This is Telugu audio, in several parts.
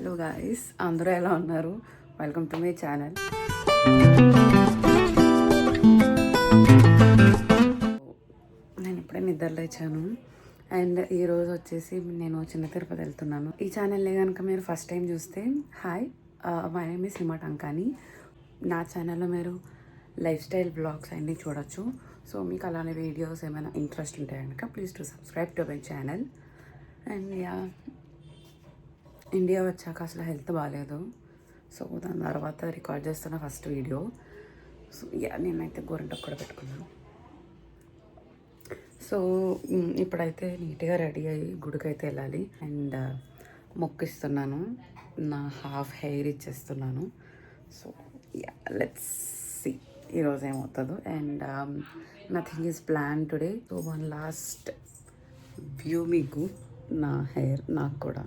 హలో గాయస్, అందరూ ఎలా ఉన్నారు? Welcome to my channel. నేను ఇప్పుడే నిద్ర లేచాను అండ్ ఈరోజు వచ్చేసి నేను చిన్న తిరుపతి వెళ్తున్నాను. ఈ ఛానల్ని కనుక మీరు ఫస్ట్ టైం చూస్తే hi, my name is Hima Tankani. నా ఛానల్లో మీరు లైఫ్ స్టైల్ బ్లాగ్స్ అన్నీ చూడొచ్చు. సో మీకు అలానే వీడియోస్ ఏమైనా ఇంట్రెస్ట్ ఉంటే కనుక please to subscribe to my channel. And India వచ్చాక అసలు హెల్త్ బాగాలేదు. సో దాని తర్వాత రికార్డ్ చేస్తున్న ఫస్ట్ వీడియో. సో నేనైతే గోరింటాకు కూడా పెట్టుకున్నాను. సో ఇప్పుడైతే నీట్గా రెడీ అయ్యి గుడికైతే వెళ్ళాలి అండ్ మొక్కిస్తున్నాను. నా హాఫ్ హెయిర్ ఇచ్చేస్తున్నాను. సో లెట్స్ సీ ఈరోజు ఏమవుతుందో. And nothing is plan today. So one last view మీకు నా హెయిర్ నాకు కూడా.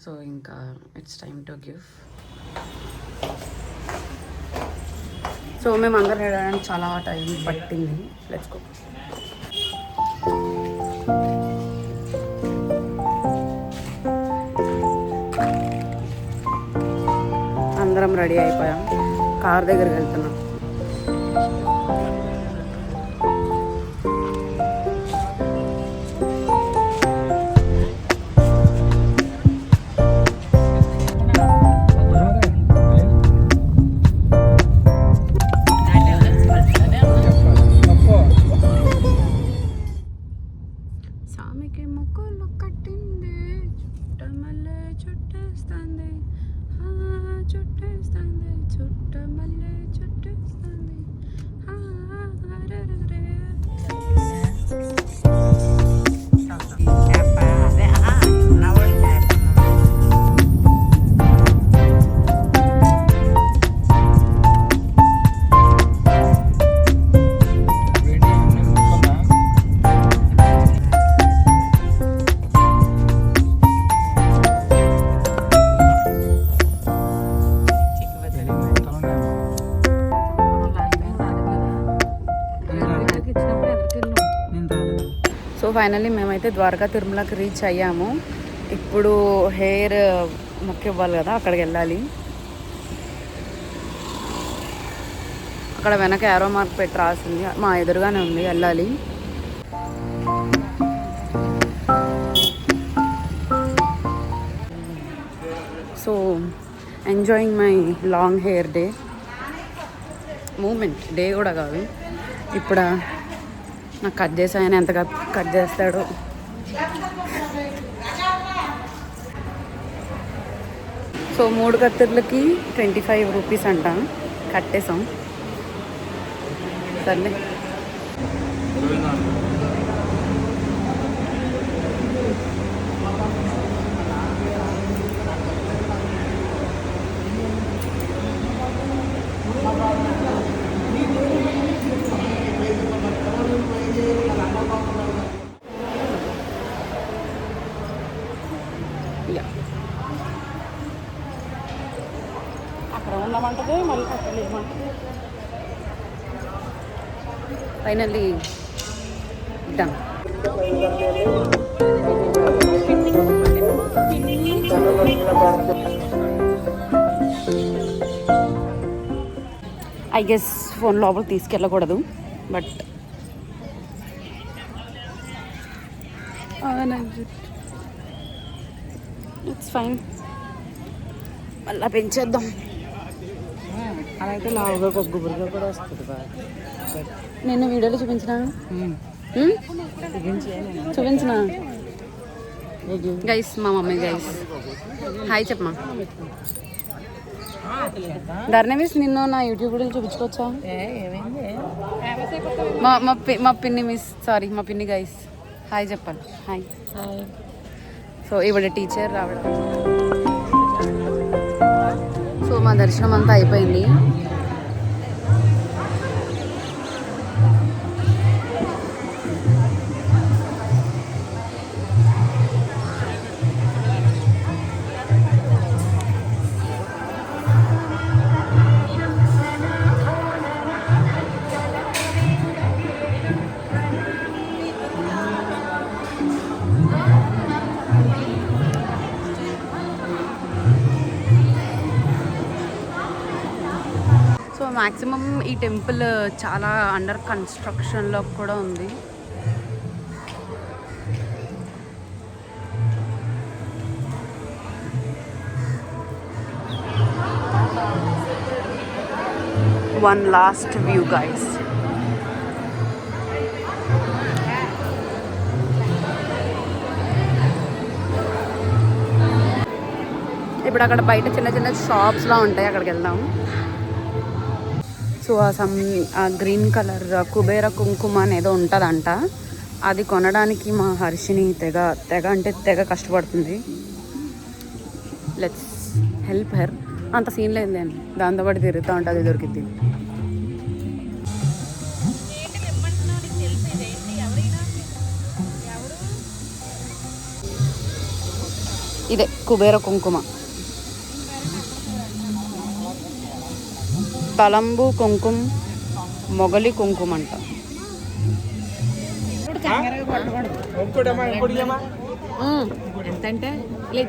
సో ఇంకా it's time to give. So మేము అందరం వెళ్ళడానికి చాలా టైం పట్టింది. Let's go. అందరం రెడీ అయిపోయాం, కార్ దగ్గరికి వెళ్తున్నాం. సామికి మొక్కలు కట్టింది, చుట్టమల్లె చుట్టేస్తుంది, చుట్టేస్తుంది, చుట్టమల్లె చుట్టేస్తుంది. సో ఫైనల్లీ మేమైతే ద్వారకా తిరుమలకి రీచ్ అయ్యాము. ఇప్పుడు హెయిర్ మొక్క ఇవ్వాలి కదా, అక్కడికి వెళ్ళాలి. అక్కడ వెనక యారో మార్క్ పెట్టి రాసింది, మా ఎదురుగానే ఉంది, వెళ్ళాలి. So enjoying my long hair day moment. Day కూడా కాదు, ఇప్పుడు నాకు కట్ చేసి ఆయన ఎంతగా కట్ చేస్తాడో. సో 3 కత్తిర్లకి 25 రూపీస్ అంట. కట్టేసాం, సర్లే. అక్కడ ఉండమంటది, మళ్ళీ అక్కడ లేమంటది. Finally done. I guess phone లోపలికి తీసుకెళ్ళకూడదు, బట్ ఇట్స్ ఫైన్. మళ్ళీ పెంచేద్దాం. అలా అయితే లావుగా గుబురుగా కూడా వస్తుంది బాగా. నేను వీడియోలో చూపించిన గైస్, మా మమ్మీ. గైస్ హాయ్ చెప్పమా. ధర్నమీస్ నిన్ను నా యూట్యూబ్ వీడియోలు చూపించుకోవచ్చా? మా పిన్ని మిస్, సారీ మా పిన్ని. గైస్ హాయ్ చెప్పాలి. హాయ్. సో ఇవిడ టీచర్ రావడం. సో మా దర్శనం అంతా అయిపోయింది. మ్యాక్సిమం ఈ టెంపుల్ చాలా అండర్ కన్స్ట్రక్షన్లో కూడా ఉంది. One last view, guys. ఇప్పుడు అక్కడ బయట చిన్న చిన్న షాప్స్లా ఉంటాయి, అక్కడికి వెళ్దాం. సో ఆ గ్రీన్ కలర్ కుబేర కుంకుమ అనేదో ఉంటుందంట, అది కొనడానికి మా హర్షిని తెగ కష్టపడుతుంది. Let's help her. అంత సీన్ లేదు, నేను దాంతోపాటు తిరుగుతూ ఉంటుంది, దొరికింది. ఇదే కుబేర కుంకుమ, తలంబు కుంకుమ, మొగలి కుంకుమ అంట.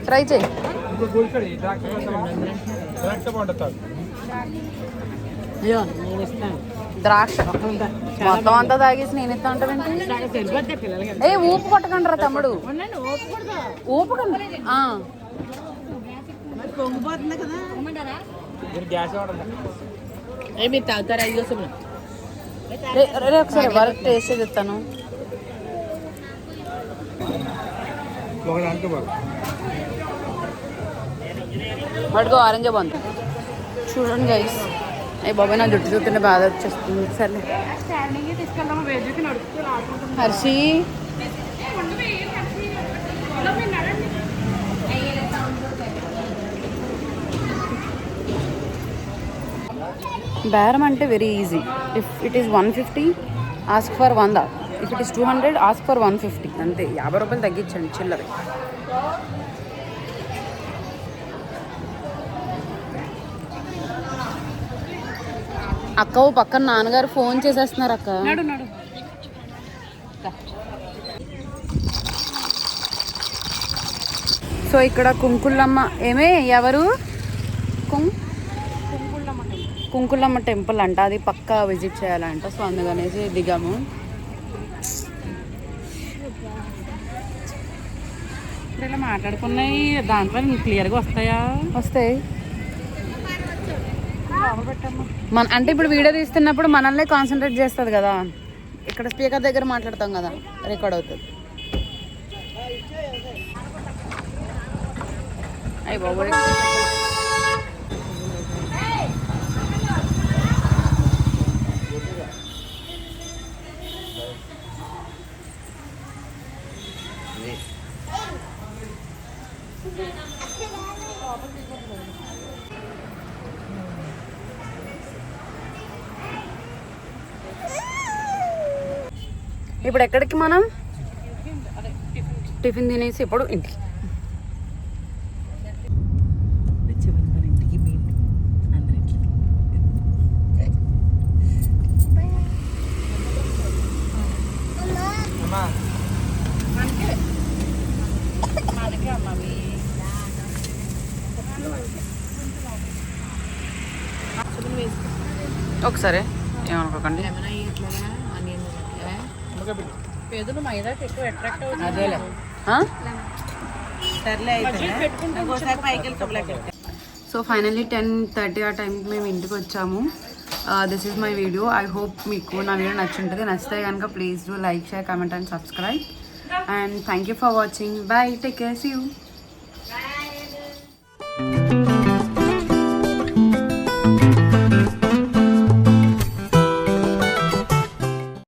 ట్రై చేయి. ద్రాక్ష మొత్తం అంతా తాగేసి నేను ఇస్తా ఉంటానంటే. ఊపు కొట్టకండి రా తమ్ముడు, ఊపకండి. మీరు తాగుతారా? ఒకసారి వరకు టేస్ట్ చేసి ఇస్తాను. వాటికి ఆరెంజ్ బాగుంది. చూడండి గైస్, అయ్యి బాబాయ్ నా జుట్టు చూస్తుంటే బాధ వచ్చేస్తుంది. సరే హర్షి, బేరం అంటే very easy. If it is 150 ask for 100. If it is 200 ask for 150. అంతే, 50 రూపాయలు తగ్గించండి చిల్లర. అక్క పక్కన నాన్నగారు ఫోన్ చేసేస్తున్నారు అక్క. సో ఇక్కడ కుంకుళ్ళమ్మ ఏమే ఎవరు కుంకుళ్ళమ్మ టెంపుల్ అంట, అది పక్కా విజిట్ చేయాలంట. సో అందుకనేసి దిగాము. ఇలా మాట్లాడుకున్నాయి దాంట్లో క్లియర్గా వస్తాయా? వస్తాయి. అంటే ఇప్పుడు వీడియో తీస్తున్నప్పుడు మనల్నే కాన్సన్ట్రేట్ చేస్తుంది కదా, ఇక్కడ స్పీకర్ దగ్గర మాట్లాడతాం కదా, రికార్డ్ అవుతుంది. అయ్యి బాబోయ్, ఇప్పుడు ఎక్కడికి మనం టిఫిన్ తినేసి ఇప్పుడు ఇంటికి. ఒకసారి ఏమనుకోకండి. పేదలు మైదాకి ఎక్కువ అట్రాక్ట్ అవుతుంది. అదేలే. సో ఫైనల్లీ 10:30 ఆ టైంకి మేము ఇంటికి వచ్చాము. This is my video. I hope మీకు నా వీడియో నచ్చుంటుంది. నచ్చితే కనుక please do like, share, comment and subscribe. And thank you for watching. Bye, take care, see you.